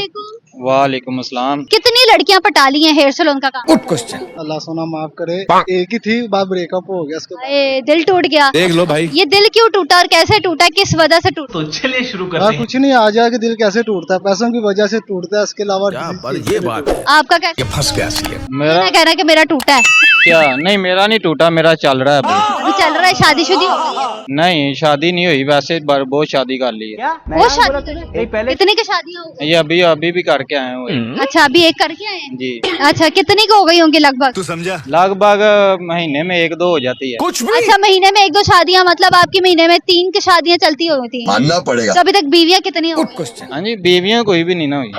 वालेकुम। वालेकुम अस्सलाम। कितनी लड़कियां पटा ली हैं हेयर सैलून का काम? अल्लाह सोना माफ करे, एक ही थी, बाद ब्रेकअप हो गया उसके बाद। अरे दिल टूट गया। देख लो भाई। ये दिल क्यों टूटा और कैसे टूटा, किस वजह से टूटा? तो चलिए शुरू करते हैं। कुछ नहीं, आ जाए कि दिल कैसे टूटता है, पैसों की वजह से टूटता है, इसके अलावा ये बात है। आपका कैसे? फंस गया सी है। मेरा कह रहा है कि मेरा टूटा है। क्या? नहीं मेरा नहीं टूटा, मेरा चल रहा है अभी। अभी चल रहा है, शादीशुदी हो गई? नहीं शादी नहीं हुई, वैसे बहुत शादी कर ली है। वो शादी कितनी की शादियां हो गई? ये अभी भी करके आए हुए हैं। अच्छा अभी एक करके आए हैं? जी। अच्छा कितनी की हो गई होंगी लगभग? तू समझा? लगभग महीने में 1-2 हो जाती है। कुछ भी अच्छा महीने में 1-2 शादियां, मतलब आपकी महीने में 3 की शादियां चलती होती हैं। मानना पड़ेगा। तो अभी तक बीवियां कितनी हो गई? हाँ जी, बीवियां कोई भी नहीं ना हुई।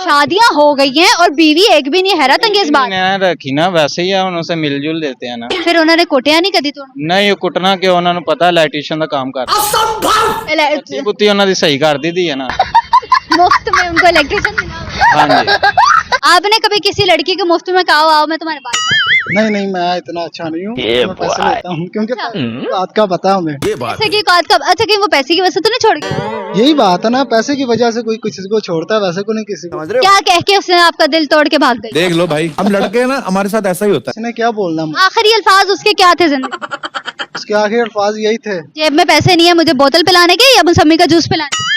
शादियां हो गई हैं और बीवी एक भी नहीं, हैरत अंगेज बात। मैंने रखी ना, वैसे ही है, उनसे मिलजुल देते हैं ना। फिर उन्होंने कुटिया नहीं कदी तो? नहीं कुटना क्यों, ਉਹਨਾਂ ਨੂੰ ਪਤਾ ਇਲੈਕਟ੍ਰੀਸ਼ੀਅਨ ਦਾ ਕੰਮ ਕਰਦਾ। ਬੁੱਤੀ ਉਹਨਾਂ ਦੀ ਸਹੀ ਕਰ ਦਿੱਤੀ है ना। मुफ्त में उनको इलेक्ट्रिशियन मिला? हाँ जी। आपने कभी किसी लड़की को मुफ्त में कहा आओ मैं तुम्हारे बाल काटूं? नहीं मैं इतना अच्छा नहीं हूँ, मैं पैसे लेता हूँ क्योंकि बात का पता है हमें। ये बात पैसे की बात कब? अच्छा कि वो पैसे की वजह से तो नहीं छोड़ गई? यही बात है ना, पैसे की वजह से कोई किसी को छोड़ता है, वैसे को नहीं किसी को। क्या कह के उसने आपका दिल तोड़ के भाग गई? देख लो भाई, हम लड़के हैं ना, हमारे साथ ऐसा ही होता इसने क्या बोलना, आखिरी अल्फाज उसके क्या थे जिंदगी? उसके आखिरी अल्फाज यही थे, जेब में पैसे नहीं है, मुझे बोतल पिलाने के या मौसमी का जूस पिलाने के?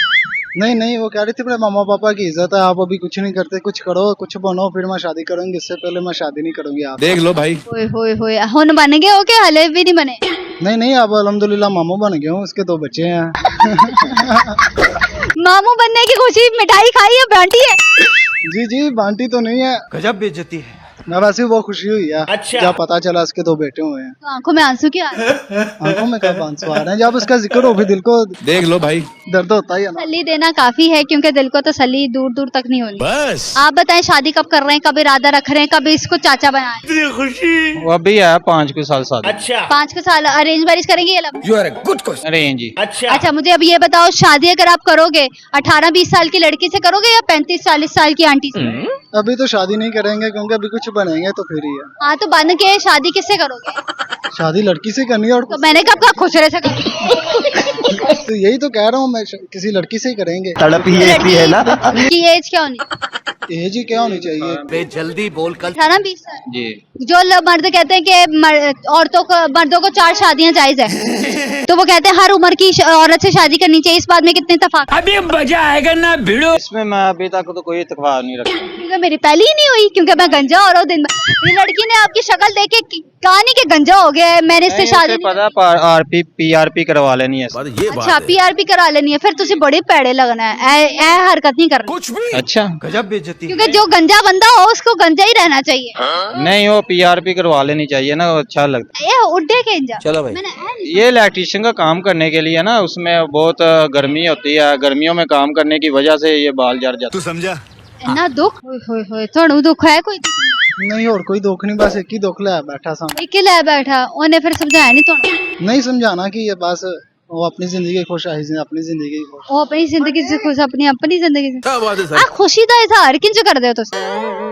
नहीं वो कह रही थी मेरे मामा पापा की इज्जत है, आप अभी कुछ नहीं करते, कुछ करो, कुछ बनो, फिर मैं शादी करूंगी, इससे पहले मैं शादी नहीं करूंगी आप। देख लो भाई। होए होए होए, हुन बन गए हो के हले भी नहीं बने? नहीं अब अल्हम्दुलिल्लाह मामू बन गया हूँ, उसके 2 बच्चे हैं। मामू बनने की खुशी मिठाई खाई है, बांटी है? जी बांटी तो नहीं है, गजब बेइज्जती है। मैं वैसे ही बहुत खुशी हुई है। अच्छा। जब पता चला इसके 2 बेटे हुए हैं। तो आंखों में आंसू क्यों आ रहे हैं? आंखों में कब आंसू आ रहे हैं, जब उसका जिक्र हो फिर दिल को देख लो भाई। दर्द होता ही है ना। तसल्ली देना काफी है क्योंकि दिल को तसल्ली दूर दूर तक नहीं होनी। बस आप बताएं शादी कब कर रहे हैं, कब इरादा रख रहे हैं, कब इसको चाचा बनाए? वो अभी है 5 कुछ साल शादी। अच्छा 5 साल अरेंज मैरिज करेंगे या love? You are a good question. Arrange जी। अच्छा मुझे अब ये बताओ, शादी अगर आप करोगे 18-20 साल की लड़की से करोगे या 35-40 साल की आंटी से? अभी तो शादी नहीं करेंगे क्योंकि अभी कुछ बनेंगे तो फिर ही है। हाँ तो बन के शादी किससे करोगे? शादी लड़की से करनी है, और तो मैंने कब कहा खुश रहे से करोगे? तो यही तो कह रहा हूँ मैं, किसी लड़की से ही करेंगे। तड़प ही ऐसी है ना। की एज क्या होनी? एज ही क्या होनी चाहिए? बे जल्दी बोल कल। 18-20 साल। जी। जो मर्द कहते हैं कि मर्दों को 4 शादियां जायज है, तो वो कहते हैं हर उम्र की औरत से शादी करनी चाहिए। इस बात में कितने इत्तेफाक? अभी मजा आएगा ना भिड़ो। इसमें मैं अभी तक तो कोई इत्तेफाक नहीं रखा। क्योंकि मेरी पहली ही नहीं हुई, क्योंकि मैं गंजा हो रहा हूँ दिन भर। ये लड़की ने आपकी शक्ल देख के कहा नहीं कि गंजा हो गया है, मैंने इससे शादी नहीं पता PRP करवा लेनी है। ये बात अच्छा PRP करा लेनी है, फिर तुझे बड़े पैड़े लगना है, ऐ हरकत नहीं करनी। कुछ भी अच्छा। गजब बेइज्जती क्योंकि जो गंजा बंदा हो उसको गंजा ही रहना चाहिए। नहीं वो PRP करवा लेनी चाहिए ना, वो अच्छा लगता ये उड्डे के इंजा। चलो भाई। मैंने है। ये इलेक्ट्रीशियन का काम करने के लिए ना, उसमें बहुत गर्मी होती है, गर्मियों में काम करने की वजह से ये बाल जड़ जाते तू समझा? ना दुख होए थोड़ू दुख है कोई? नहीं और कोई दुख नहीं, बस एक ही दुख ले बैठा सामने। एक ले बैठा, उन्हें फिर समझाया नहीं तो? नहीं समझाना कि ये बस वो अपनी जिंदगी खुश है, अपनी जिंदगी खुश। वो अपनी जिंदगी से खुश, अपनी जिंदगी से। क्या बात है सर? आ खुशी का इजहार किंज कर दे हो तुम?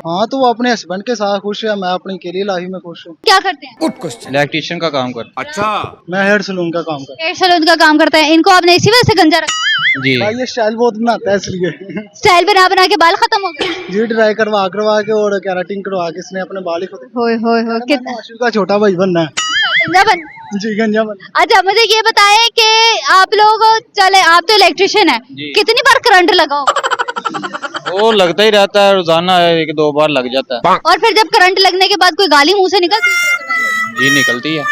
हाँ तो वो अपने हस्बैंड के साथ खुश है, मैं अपनी अकेली लाइफ में खुश हूँ। क्या करते हैं? Good question. इलेक्ट्रीशियन का काम करते अच्छा मैं हेयर सलून का काम करता हेयर सैलून का काम करता है। इनको आपने इसी वजह से गंजा रखा? जी। हूँ। ये स्टाइल बहुत बनाता है इसलिए। स्टाइल बना बना के बाल खत्म हो गए? जी ड्राई करवा के और कैराटिंग करवा के इसने अपने बाल ही खुद। होए कितना आशु का छोटा भाई बनना है। गंजा बन। जी गंजा बन। अच्छा मुझे ये बताएं कि आप लोग चले, आप तो इलेक्ट्रिशियन है, जी। कितनी बार करंट लगाओ? वो लगता ही रहता है, रोजाना 1-2 बार लग जाता है। और फिर जब करंट लगने के बाद कोई गाली मुंह से निकलती है? जी निकलती है।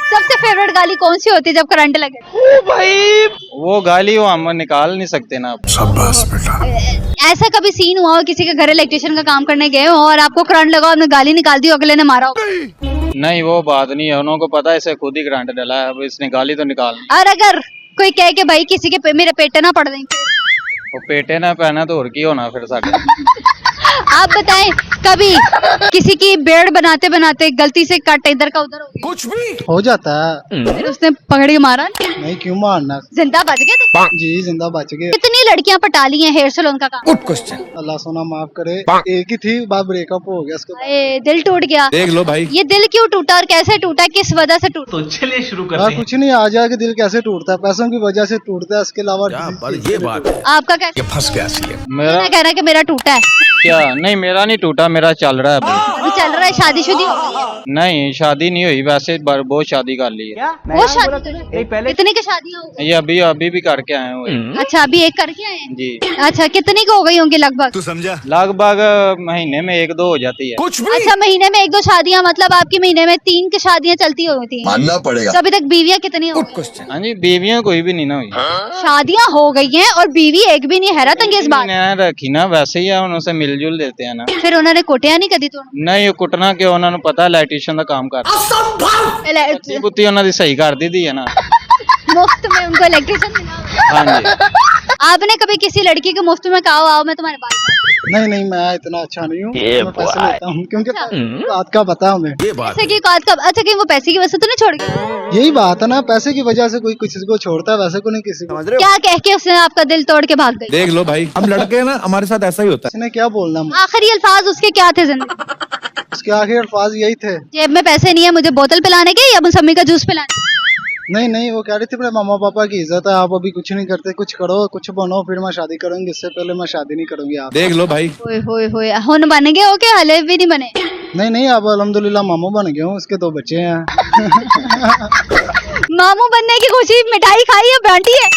सबसे फेवरेट गाली कौन सी होती है जब करंट लगे? वो गाली वो हम निकाल नहीं सकते ना। शाबाश बेटा। ऐसा कभी सीन हुआ हो किसी के घर इलेक्ट्रिशियन का काम करने गए हो और आपको करंट लगा, आपने गाली निकाल दी, अगले ने मारा हो? नहीं वो बात नहीं है, उनको पता है इसे खुद ही करंट डला है, अब इसने गाली तो निकाल। और अगर कोई कहे कि भाई किसी के मेरे पेटे ना पड़ देंगे? वो पेटे ना पहना तो और की होना फिर साढ़े। आप बताएं कभी किसी की बेड़ बनाते बनाते गलती से कट इधर का उधर हो गया, कुछ भी हो जाता है। फिर उसने पकड़ के मारा, नहीं क्यों मारना। जिंदा बच गए थे। जी जिंदा बच गए। कितनी लड़कियां पटा ली हैं हेयर सैलून का काम। Good question. अल्लाह सोना माफ करे, एक ही थी, बाद ब्रेकअप हो गया उसके बाद। दिल टूट गया। देख लो भाई। ये दिल क्यों टूटा और कैसे टूटा, किस वजह से टूटा? तो चलिए शुरू हाँ, करते हैं। कुछ नहीं, आ जाके दिल कैसे टूटता है, पैसों की वजह से टूटता है, इसके अलावा क्या किसी बात, चीज़ ये से बात नहीं है। आपका कैसे? ये फंस गया सीएम। मेरा मैं कह रहा है कि मेरा टूटा है, क्या नहीं, मेरा नहीं टूटा, मेरा चल रहा है अभी। अभी चल रहा है, शादीशुदी हो गई है। नहीं शादी नहीं हुई, वैसे बहुत शादी कर ली है। वो शादी कितने की शादियां हो गई? ये अभी अभी भी करके आए हुए। अच्छा अभी एक करके आए हैं। जी अच्छा कितनी की हो गई होंगी लगभग? तू समझा? लगभग महीने में 1-2 हो जाती है। कुछ भी। अच्छा महीने में 1-2 शादियां, मतलब आपकी महीने में 3 की शादियां चलती हुई थी। मानना पड़ेगा। तो अभी तक बीवियां कितनी हो गुड गई? क्वेश्चन। हाँ जी, बीवियां कोई भी नहीं ना हुई। शादियां हो गई हैं और बीवी एक भी नहीं, हैरत अंगेज बात। मैंने रखी ना, वैसे ही है, उनसे मिलजुल देते हैं ना। फिर उन्होंने कुटिया नहीं कदी तो नहीं कुटना क्यों, उन्होंने पता इलेक्ट्रीशियन का काम कर बुत्ती उन्होंने सही कर दी है ना। मुफ्त में उनको इलेक्ट्रिशियन मिला। हाँ जी। आपने कभी किसी लड़की को मुफ्त में कहा आओ मैं तुम्हारे बाल काटूं? नहीं मैं इतना अच्छा नहीं हूँ, मैं पैसे लेता हूँ क्योंकि बात का पता हमें। ये बात पैसे की बात कब? अच्छा कि वो पैसे की वजह से तो नहीं छोड़ गई? यही बात है ना, पैसे की वजह से कोई किसी को छोड़ता है, वैसे को नहीं किसी को। क्या कह के उसने आपका दिल तोड़ के भाग गई? देख लो भाई, हम लड़के हैं ना, हमारे साथ ऐसा ही होता इसने क्या बोलना मुझे? आखिरी अल्फाज उसके क्या थे जिंदगी? उसके आखिर अल्फाज यही थे। जेब में पैसे नहीं है, मुझे बोतल पिलाने के या मौसमी का जूस पिलाने के? नहीं वो कह रही थी मेरे मामा पापा की इज्जत है, आप अभी कुछ नहीं करते, कुछ करो, कुछ बनो, फिर मैं शादी करूंगी, इससे पहले मैं शादी नहीं करूंगी आप। है। देख लो भाई। होए होए होए, हुन बन गए हो के हले भी नहीं बने? नहीं अब अल्हम्दुलिल्लाह मामू बन गया हूँ, उसके 2 बच्चे हैं। मामू बनने की खुशी मिठाई खाई है, बांटी है?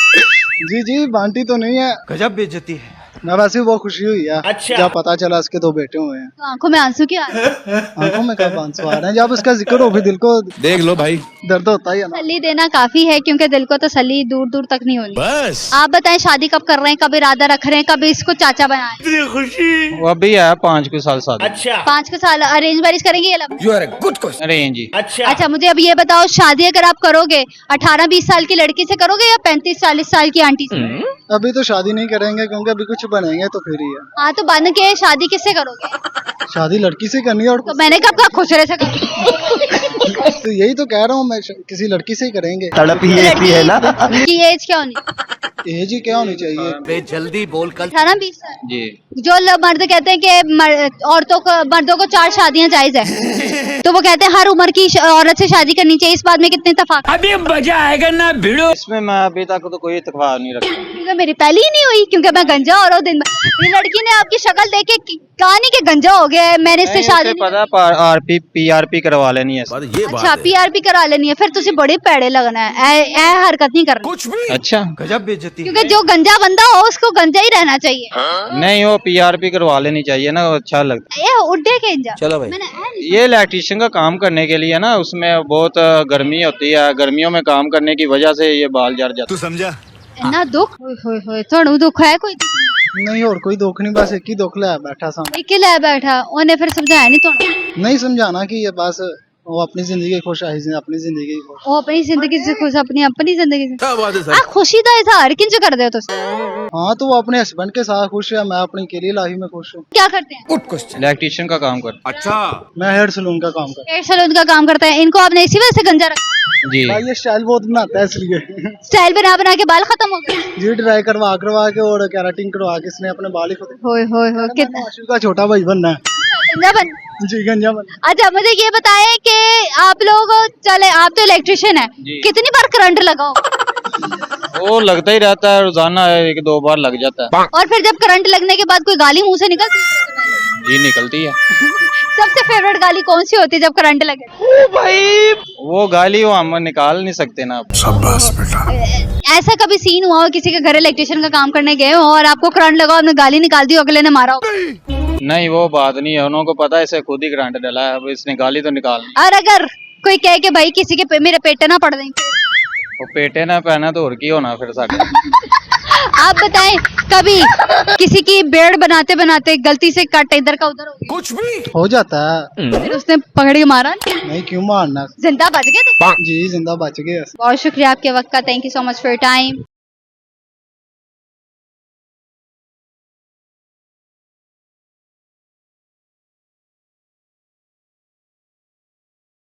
जी बांटी तो नहीं है, गजब बेइज्जती है। मैं वैसे भी बहुत खुशी हुई है अच्छा। जब पता चला इसके 2 बेटे हुए हैं। तो आंखों में आंसू क्यों आ रहे हैं? आंखों में कब आंसू आ रहे हैं, जब उसका जिक्र हो फिर दिल को देख लो भाई। दर्द होता ही है ना। तसल्ली देना काफी है क्योंकि दिल को तसल्ली दूर दूर तक नहीं होनी। बस। आप बताएं शादी कब कर रहे हैं, कब इरादा रख रहे हैं, कब इसको चाचा बनाए? वो अभी है 5 कुछ साल शादी। अच्छा 5 के साल अरेंज मैरिज करेंगे या love? You are a good question. अरे जी। अच्छा अच्छा मुझे अब ये बताओ, शादी अगर आप करोगे 18-20 साल की लड़की से करोगे या 35-40 साल की आंटी से? अभी तो शादी नहीं करेंगे क्योंकि अभी कुछ बनेंगे तो फिर ही है। हाँ तो बन के शादी किससे करोगे? शादी लड़की से करनी है और तो मैंने कब कहा खुसरे से करोगे? तो यही तो कह रहा हूँ मैं, किसी लड़की से ही करेंगे। तड़प ही ऐसी है ना। की एज क्या होनी? एज ही क्या होनी चाहिए? बे जल्दी बोल कल। 18-20 साल। जी जो मर्द कहते हैं कि औरतों को, मर्दों को 4 शादियां जायज है, तो वो कहते हैं हर उम्र की औरत से शादी करनी चाहिए। इस बात में कितने इत्तेफाक? अभी मजा आएगा ना भिड़ो। इसमें मैं अभी तक तो कोई इत्तेफाक नहीं रखता। क्योंकि मेरी पहली ही नहीं हुई, क्योंकि मैं गंजा और वो दिन ये लड़की ने आपकी शक्ल देख के कहा नहीं कि गंजा हो गया है, मैंने इससे शादी नहीं पता आरपी पीआरपी करवा लेनी है। बात ये बात अच्छा है। पीआरपी करा लेनी है, फिर तुझे बड़े पैड़े लगना है, ऐ हरकत नहीं करनी। कुछ भी। अच्छा गजब बेइज्जती है। क्योंकि जो गंजा बंदा हो उसको गंजा ही रहना चाहिए। नहीं, वो पीआरपी करवा लेनी चाहिए ना, वो अच्छा लगता ये उड्डे के इंजा। चलो भाई। मैंने ऐ नहीं- है। ये इलेक्ट्रीशियन का काम करने के लिए ना, उसमें बहुत गर्मी होती है, गर्मियों में काम करने की वजह से ये बाल जड़ जाते तू समझा? इन्ना दुख होए थोड़ू दुख है कोई? नहीं और कोई दुख नहीं, बस एक ही दुख ले बैठा सामने। एक ही ले बैठा उन्हें फिर समझाया नहीं थोड़ा? नहीं समझाना कि ये बस वो अपनी जिंदगी खुश है, अपनी जिंदगी खुश। वो अपनी जिंदगी से खुश, अपनी जिंदगी से क्या बात है आ सर? खुशी का इजहार किंज कर दे हो तुम? हाँ तो वो अपने हस्बैंड के साथ खुश है, मैं अपनी अकेली लाइफ में खुश हूँ। क्या करते हैं? Good question. इलेक्ट्रीशियन का काम कर। अच्छा। मैं हेयर सलून का काम करता हेयर सैलून का काम करता है। इनको आपने इसी वजह से गंजा रखा? जी हूँ। भाई ये स्टाइल बहुत बनाता है इसलिए। स्टाइल बना बना के बाल खत्म हो गए। जी ड्राई करवा के और कैराटिन करवा के इसने अपने बाल ही खुद। होए होए होए कितना माशू का छोटा भाई बनना है। गंजा बन। जी गंजा बन। अच्छा मुझे ये बताएं कि आप लोग, चले आप तो इलेक्ट्रिशियन है, जी। कितनी बार करंट लगाओ? वो लगता ही रहता है, रोजाना 1-2 बार लग जाता है। और फिर जब करंट लगने के बाद कोई गाली मुंह से निकलती है? जी निकलती है। सबसे फेवरेट गाली कौन सी होती है जब करंट लगे? वो गाली वो हम निकाल नहीं सकते ना। शाबाश बेटा। ऐसा कभी सीन हुआ हो किसी के घर इलेक्ट्रिशियन का काम करने गए हो और आपको करंट लगा, आपने गाली निकाल दी, अगले ने मारा हो? नहीं वो बात नहीं है, उनको पता है इसे खुद ही करंट डला है, अब इसने गाली तो निकाल। और अगर कोई कहे कि भाई किसी के मेरे पेटे ना पड़ देंगे, वो पेटे ना पहना तो और की होना फिर साढ़े। आप बताएं कभी किसी की बेड़ बनाते बनाते गलती से कट इधर का उधर हो गया, कुछ भी। हो जाता है। फिर उसने पकड़ के मारा, नहीं क्यों मारना। जिंदा बच गए थे? जी जिंदा बच गए। बहुत शुक्रिया आपके वक्त का, thank you so much for your time.